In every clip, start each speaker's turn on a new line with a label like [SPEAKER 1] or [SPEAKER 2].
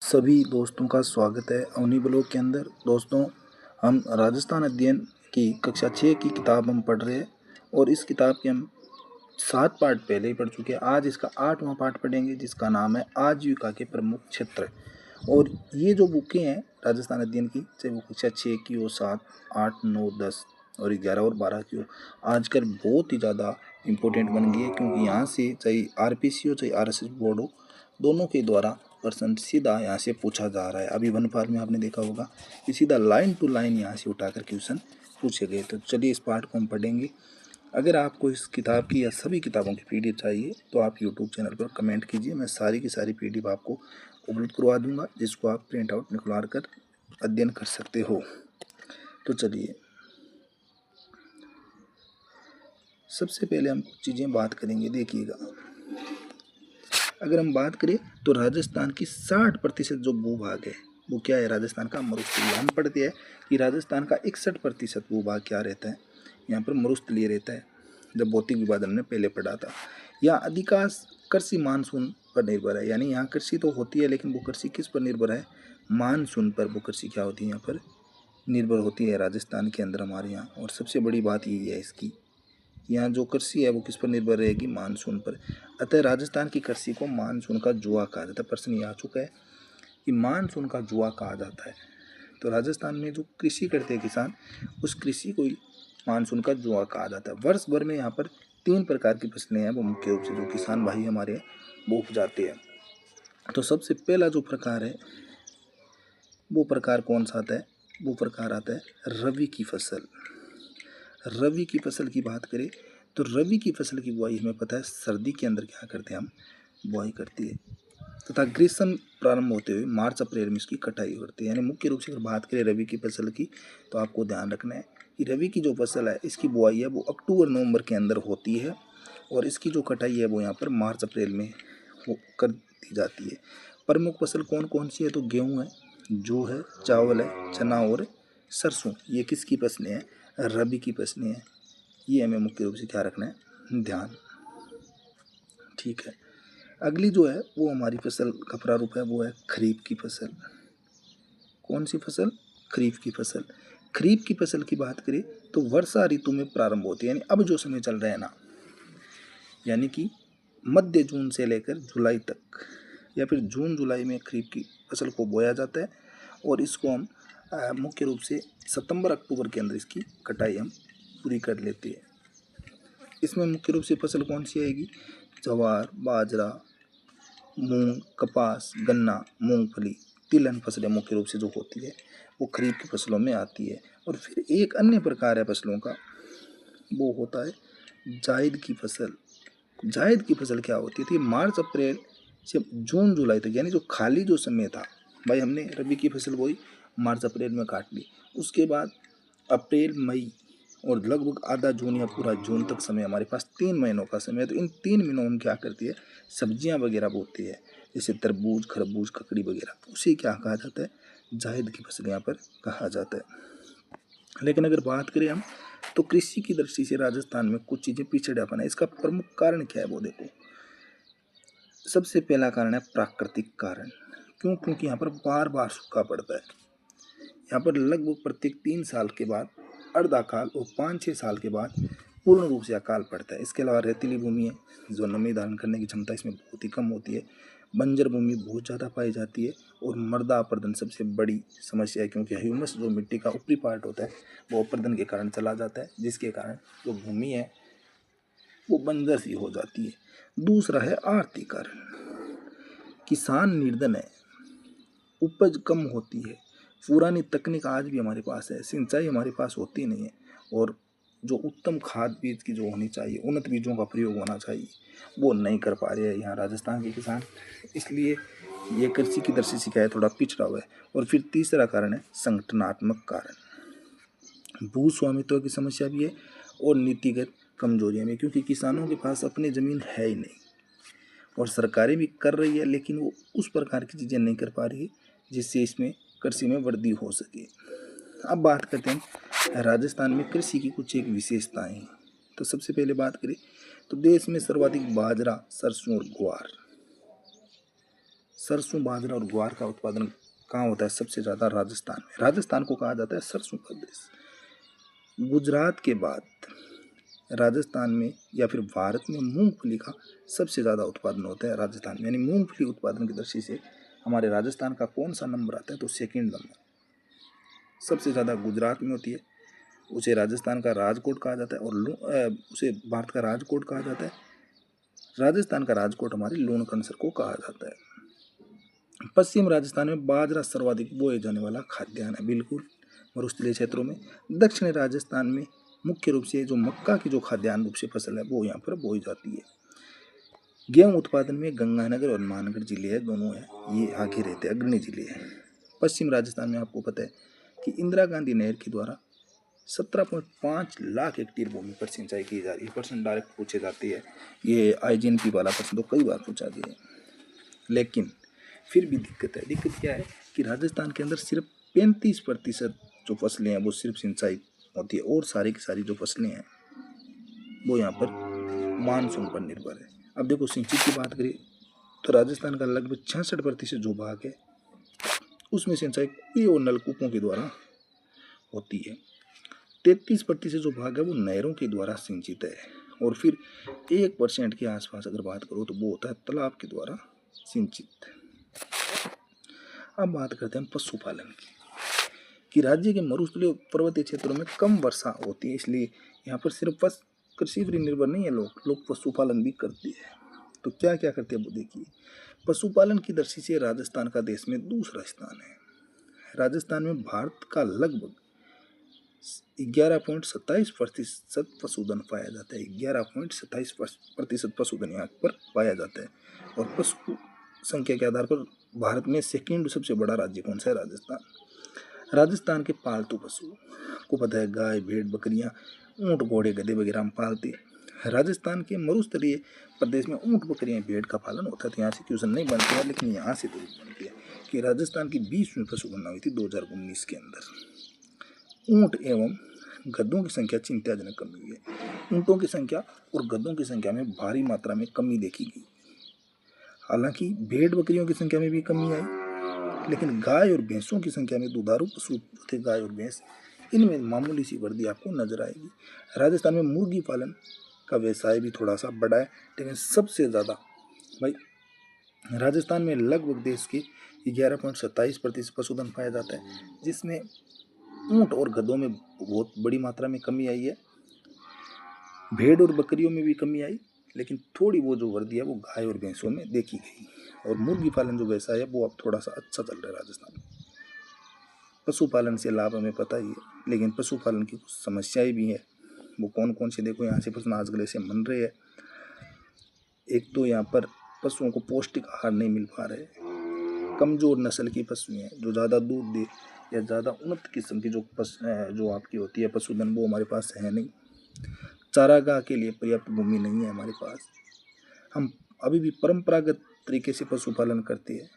[SPEAKER 1] सभी दोस्तों का स्वागत है अवनी ब्लॉग के अंदर। दोस्तों, हम राजस्थान अध्ययन की कक्षा 6 की किताब हम पढ़ रहे हैं और इस किताब के हम 7 पार्ट पहले ही पढ़ चुके हैं। आज इसका 8वां पार्ट पढ़ेंगे जिसका नाम है आजीविका के प्रमुख क्षेत्र। और ये जो बुकें हैं राजस्थान अध्ययन की, चाहे वो कक्षा 6 की हो, 7, 8, 9, 10 और 11 और 12 की हो, आजकल बहुत ही ज़्यादा इम्पोर्टेंट बन गई है, क्योंकि यहाँ से चाहे आरपीसी हो चाहे आरएसएस बोर्ड हो, दोनों के द्वारा प्रश्न सीधा यहाँ से पूछा जा रहा है। अभी वन फार में आपने देखा होगा कि सीधा लाइन टू लाइन यहाँ से उठाकर क्वेश्चन पूछे गए। तो चलिए इस पार्ट को हम पढ़ेंगे। अगर आपको इस किताब की या सभी किताबों की पीडीएफ चाहिए तो आप यूट्यूब चैनल पर कमेंट कीजिए, मैं सारी की सारी पीडीएफ आपको उपलब्ध करवा दूंगा, जिसको आप प्रिंट आउट निकलवा कर अध्ययन कर सकते हो। तो चलिए, सबसे पहले हम कुछ चीज़ें बात करेंगे। देखिएगा, अगर हम बात करें तो राजस्थान की 60% जो भूभाग है वो क्या है, राजस्थान का मरुस्थलीय। हम पढ़ते हैं कि राजस्थान का 61% भूभाग क्या रहता है, यहाँ पर मरुस्थलीय रहता है। जब भौतिक विभाजन ने पहले पढ़ा था, यहाँ अधिकांश कृषि मानसून पर निर्भर है। यानी यहाँ कृषि तो होती है, लेकिन वो कृषि किस पर निर्भर है, मानसून पर वो कृषि क्या होती है, यहाँ पर निर्भर होती है राजस्थान के अंदर हमारे यहाँ। और सबसे बड़ी बात यही है इसकी, यहाँ जो कृषि है वो किस पर निर्भर रहेगी, मानसून पर। अतः राजस्थान की कृषि को मानसून का जुआ कहा जाता है। प्रश्न ये आ चुका है कि मानसून का जुआ कहा जाता है। तो राजस्थान में जो कृषि करते हैं किसान, उस कृषि को ही मानसून का जुआ कहा जाता है। वर्ष भर में यहाँ पर 3 प्रकार की फसलें हैं, वो मुख्य रूप से जो किसान भाई हमारे वो उपजाते हैं। तो सबसे पहला जो प्रकार है वो प्रकार कौन सा आता है, वो प्रकार आता है रबी की फसल। रबी की फसल की बात करें तो रबी की फसल की बुआई हमें पता है सर्दी के अंदर क्या करते हैं, हम बुआई करती है, तथा ग्रीष्म प्रारंभ होते हुए मार्च अप्रैल में इसकी कटाई होती है। यानी मुख्य रूप से अगर बात करें रबी की फसल की, तो आपको ध्यान रखना है कि रबी की जो फसल है इसकी बुआई है वो अक्टूबर नवंबर के अंदर होती है, और इसकी जो कटाई है वो यहाँ पर मार्च अप्रैल में कर दी जाती है। प्रमुख फसल कौन कौन सी है, तो गेहूँ है, जौ है, चावल है, चना और सरसों। ये किसकी फसलें हैं, रबी की फसलें हैं। ये हमें मुख्य रूप से क्या रखना है, ध्यान। ठीक है, अगली जो है वो हमारी फसल का प्रारूप है, वो है खरीफ की फसल। कौन सी फसल, खरीफ की फसल। खरीफ की फसल की बात करें तो वर्षा ऋतु में प्रारंभ होती है, यानी अब जो समय चल रहा है ना, यानी कि मध्य जून से लेकर जुलाई तक, या फिर जून जुलाई में खरीफ की फसल को बोया जाता है, और इसको हम मुख्य रूप से सितंबर अक्टूबर के अंदर इसकी कटाई हम पूरी कर लेते हैं। इसमें मुख्य रूप से फसल कौन सी आएगी, ज्वार, बाजरा, मूंग, कपास, गन्ना, मूंगफली, तिलहन फसलें मुख्य रूप से जो होती है वो खरीफ की फसलों में आती है। और फिर एक अन्य प्रकार है फसलों का, वो होता है जायद की फसल। जायद की फसल क्या होती थी, मार्च अप्रैल से जून जुलाई तक, यानी जो खाली जो समय था भाई, हमने रबी की फसल बोई, मार्च अप्रैल में काट ली, उसके बाद अप्रैल मई और लगभग आधा जून या पूरा जून तक समय हमारे पास 3 महीनों का समय है। तो इन 3 महीनों में क्या करती है, सब्जियां वगैरह बोती है, जैसे तरबूज, खरबूज, ककड़ी वगैरह, उसे क्या कहा जाता है, जायद की फसल यहाँ पर कहा जाता है। लेकिन अगर बात करें हम, तो कृषि की दृष्टि से राजस्थान में कुछ चीज़ें पिछड़ापन है। इसका प्रमुख कारण क्या है, वो देखो। सबसे पहला कारण है प्राकृतिक कारण। क्यों, क्योंकि यहाँ पर बार बार सूखा पड़ता है। यहाँ पर लगभग प्रत्येक 3 साल के बाद अर्धाकाल और 5-6 साल के बाद पूर्ण रूप से अकाल पड़ता है। इसके अलावा रेतीली भूमि है, जो नमी धारण करने की क्षमता इसमें बहुत ही कम होती है। बंजर भूमि बहुत ज़्यादा पाई जाती है, और मृदा अपर्दन सबसे बड़ी समस्या है, क्योंकि ह्यूमस जो मिट्टी का ऊपरी पार्ट होता है वो अपर्दन के कारण चला जाता है, जिसके कारण जो भूमि है वो बंजर सी हो जाती है। दूसरा है आर्थिक कारण। किसान निर्धन है, उपज कम होती है, पुरानी तकनीक आज भी हमारे पास है, सिंचाई हमारे पास होती नहीं है, और जो उत्तम खाद बीज की जो होनी चाहिए, उन्नत बीजों का प्रयोग होना चाहिए, वो नहीं कर पा रहे हैं यहाँ राजस्थान के किसान। इसलिए ये कृषि की दृष्टि से क्या है, थोड़ा पिछड़ा हुआ है। और फिर तीसरा कारण है संगठनात्मक कारण। भू स्वामित्व की समस्या भी है और नीतिगत कमजोरियां भी, क्योंकि किसानों के पास अपनी जमीन है ही नहीं, और सरकारें भी कर रही है लेकिन वो उस प्रकार की चीज़ें नहीं कर पा रही है जिससे इसमें कृषि में वृद्धि हो सके। अब बात करते हैं राजस्थान में कृषि की कुछ एक विशेषताएं। तो सबसे पहले बात करें तो देश में सर्वाधिक बाजरा, सरसों और ग्वार, सरसों, बाजरा और ग्वार का उत्पादन कहाँ होता है सबसे ज़्यादा? राजस्थान में। राजस्थान को कहा जाता है सरसों का देश। गुजरात के बाद राजस्थान में या फिर भारत में मूंगफली का सबसे ज़्यादा उत्पादन होता है राजस्थान में। यानी मूंगफली उत्पादन की दृष्टि से हमारे राजस्थान का कौन सा नंबर आता है? तो सेकंड नंबर। सबसे ज़्यादा गुजरात में होती है, उसे राजस्थान का राजकोट कहा जाता है, और उसे भारत का राजकोट कहा जाता है। राजस्थान का राजकोट हमारे लूणकरसर को कहा जाता है। पश्चिम राजस्थान में बाजरा सर्वाधिक बोए जाने वाला खाद्यान्न है, बिल्कुल मरुस्थलीय क्षेत्रों में। दक्षिणी राजस्थान में मुख्य रूप से जो मक्का की जो खाद्यान्न रूप से फसल है वो यहाँ पर बोई जाती है। गेहूं उत्पादन में गंगानगर और महानगर जिले है, दोनों है, ये आगे रहते हैं, अग्रणी जिले हैं। पश्चिम राजस्थान में आपको पता है कि इंदिरा गांधी नहर के द्वारा 17.5 लाख हेक्टेयर भूमि पर सिंचाई की जा रही है। प्रश्न डायरेक्ट पूछे जाती है, ये IGNP वाला प्रश्न तो कई बार पूछा गया है। लेकिन फिर भी दिक्कत है। दिक्कत क्या है कि राजस्थान के अंदर सिर्फ 35% जो फसलें हैं वो सिर्फ सिंचाई होती है, और सारी की सारी जो फसलें हैं वो यहाँ पर मानसून पर निर्भर है। अब देखो, सिंचाई की बात करें तो राजस्थान का लगभग 66% जो भाग है उसमें सिंचाई कुएं और नलकूपों के द्वारा होती है। 33% जो भाग है वो नहरों के द्वारा सिंचित है, और फिर 1% के आसपास अगर बात करो तो वो होता है तालाब के द्वारा सिंचित। अब बात करते हैं पशुपालन की, कि राज्य के मरुस्थलीय पर्वतीय क्षेत्रों में कम वर्षा होती है, इसलिए यहाँ पर सिर्फ कृषि पर निर्भर नहीं है, लोग पशुपालन भी करते हैं। तो क्या क्या करते हैं वो देखिए। पशुपालन की दृष्टि से राजस्थान का देश में दूसरा स्थान है। राजस्थान में भारत का लगभग 11.27% पशुधन पाया जाता है। 11.27% पशुधन यहाँ पर पाया जाता है। और पशु संख्या के आधार पर भारत में सेकंड सबसे बड़ा राज्य कौन सा है? राजस्थान। राजस्थान के पालतू पशु को पता है, गाय, भेड़, बकरियां, ऊंट, घोड़े, गधे वगैरह हम पालते हैं। राजस्थान के मरुस्थलीय प्रदेश में ऊंट, बकरियां, भेड़ का पालन होता है। तो यहाँ से क्वेश्चन नहीं बनते हैं, लेकिन यहाँ से तो बनती है कि राजस्थान की 20वीं पशु गणना हुई थी 2019 के अंदर। ऊंट एवं गधों की संख्या चिंताजनक कमी हुई है। ऊंटों की संख्या और गधों की संख्या में भारी मात्रा में कमी देखी गई। हालांकि भेड़ बकरियों की संख्या में भी कमी आई, लेकिन गाय और भैंसों की संख्या में, दुधारू पशु थे गाय और भैंस, इनमें मामूली सी वृद्धि आपको नजर आएगी। राजस्थान में मुर्गी पालन का व्यवसाय भी थोड़ा सा बढ़ा है, लेकिन सबसे ज़्यादा भाई राजस्थान में लगभग देश के 11.27% पशुधन पाया जाता है, जिसमें ऊंट और गधों में बहुत बड़ी मात्रा में कमी आई है। भेड़ और बकरियों में भी कमी आई, लेकिन थोड़ी वो जो वृद्धि है वो गाय और भैंसों में देखी गई। और मुर्गी पालन जो व्यवसाय है वो अब थोड़ा सा अच्छा चल रहा है राजस्थान में। पशुपालन से लाभ हमें पता ही है, लेकिन पशुपालन की कुछ समस्याएं भी हैं। वो कौन कौन सी, देखो यहाँ से प्रश्न आज गले से मन रहे हैं। एक तो यहाँ पर पशुओं को पौष्टिक आहार नहीं मिल पा रहे, कमजोर नस्ल की पशु हैं जो ज़्यादा दूध दे या ज़्यादा उन्नत किस्म की जो आपकी होती है पशुधन, वो हमारे पास है नहीं। चारागाह के लिए पर्याप्त भूमि नहीं है हमारे पास। हम अभी भी परंपरागत तरीके से पशुपालन करते हैं।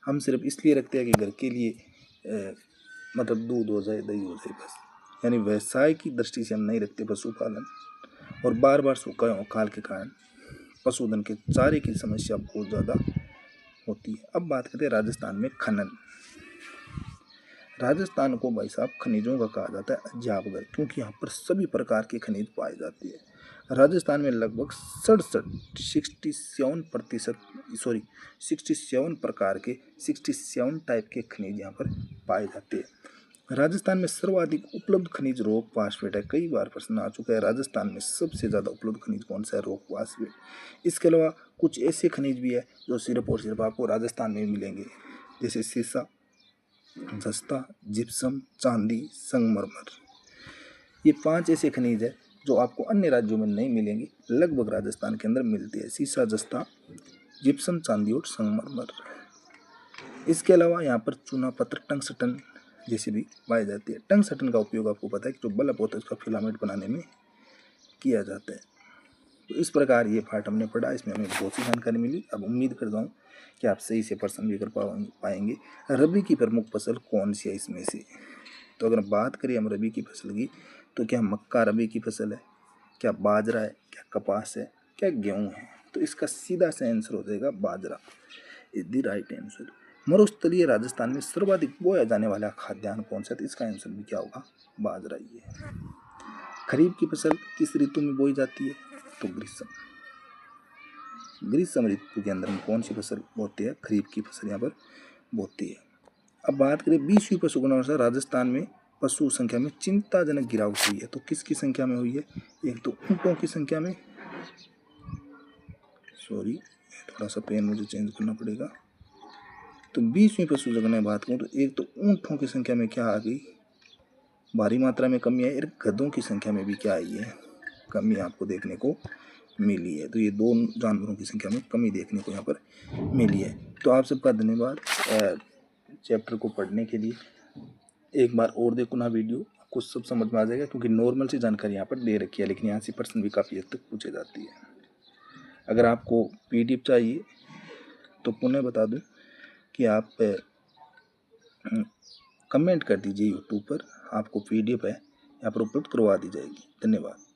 [SPEAKER 1] हम सिर्फ इसलिए रखते हैं कि घर के लिए मतलब दूध हो जाए, दही हो जाए, बस। यानी व्यवसाय की दृष्टि से हम नहीं रखते पशुपालन। और बार बार सूखा अकाल के कारण पशुधन के चारे की समस्या बहुत ज़्यादा होती है। अब बात करते हैं राजस्थान में खनन। राजस्थान को भाई साहब खनिजों का कहा जाता है अजयाबघर, क्योंकि यहाँ पर सभी प्रकार के खनिज पाए जाते हैं। राजस्थान में लगभग 67 प्रकार के 67 टाइप के खनिज यहाँ पर पाए जाते हैं। राजस्थान में सर्वाधिक उपलब्ध खनिज रोक फास्फेट है। कई बार प्रश्न आ चुका है, राजस्थान में सबसे ज़्यादा उपलब्ध खनिज कौन सा है? रोक फास्फेट। इसके अलावा कुछ ऐसे खनिज भी है जो सिर्फ और सिर्फ आपको राजस्थान में मिलेंगे, जैसे सीसा, जस्ता, जिप्सम, चांदी, संगमरमर। ये 5 ऐसे खनिज है जो आपको अन्य राज्यों में नहीं मिलेंगे, लगभग राजस्थान के अंदर मिलते हैं। सीसा, जस्ता, जिप्सम, चांदी और संगमरमर। इसके अलावा यहाँ पर चूना पत्थर, टंगस्टन जैसे भी पाए जाती है। टंगस्टन का उपयोग आपको पता है कि जो बल्ब होता है उसका फिलामेंट बनाने में किया जाता है। तो इस प्रकार ये पार्ट हमने पढ़ा, इसमें हमें बहुत सी जानकारी मिली। अब उम्मीद करता हूँ कि आप सही से प्रश्न भी कर पाएंगे। रबी की प्रमुख फसल कौन सी है इसमें से? तो अगर बात करें हम रबी की फसल की, तो क्या मक्का रबी की फसल है, क्या बाजरा है, क्या कपास है, क्या गेहूँ है? तो इसका सीधा सा आंसर हो जाएगा बाजरा। Is the right answer. मरुस्थलीय राजस्थान में सर्वाधिक बोया जाने वाला खाद्यान्न कौन सा है? तो इसका आंसर भी क्या होगा? बाजरा ही है। खरीफ की फसल किस ऋतु में बोई जाती है? तो ग्रीष्म। ग्रीष्म ऋतु के अंदर में कौन सी फसल बोती है? खरीफ की फसल यहाँ पर बोती है। अब बात करें 20वीं पशुगणना अनुसार राजस्थान में पशु संख्या में चिंताजनक गिरावट हुई है, तो किसकी संख्या में हुई है? एक तो ऊँटों की संख्या में, सॉरी थोड़ा सा पेन मुझे चेंज करना पड़ेगा। तो 20वीं पशुगणना बात करूँ तो एक तो ऊँटों की संख्या में क्या आ गई? भारी मात्रा में कमी आई, और गधों की संख्या में भी क्या आई है? कमी आपको देखने को मिली है। तो ये दो जानवरों की संख्या में कमी देखने को यहाँ पर मिली है। तो आप सबका धन्यवाद चैप्टर को पढ़ने के लिए। एक बार और देखो ना वीडियो, आपको सब समझ में आ जाएगा, क्योंकि नॉर्मल सी जानकारी यहाँ पर दे रखी है, लेकिन यहाँ से प्रश्न भी काफ़ी हद तक पूछे जाती है। अगर आपको PDF चाहिए तो पुनः बता दूं कि आप कमेंट कर दीजिए यूट्यूब पर, आपको PDF है यहाँ पर उपलब्ध करवा दी जाएगी। धन्यवाद।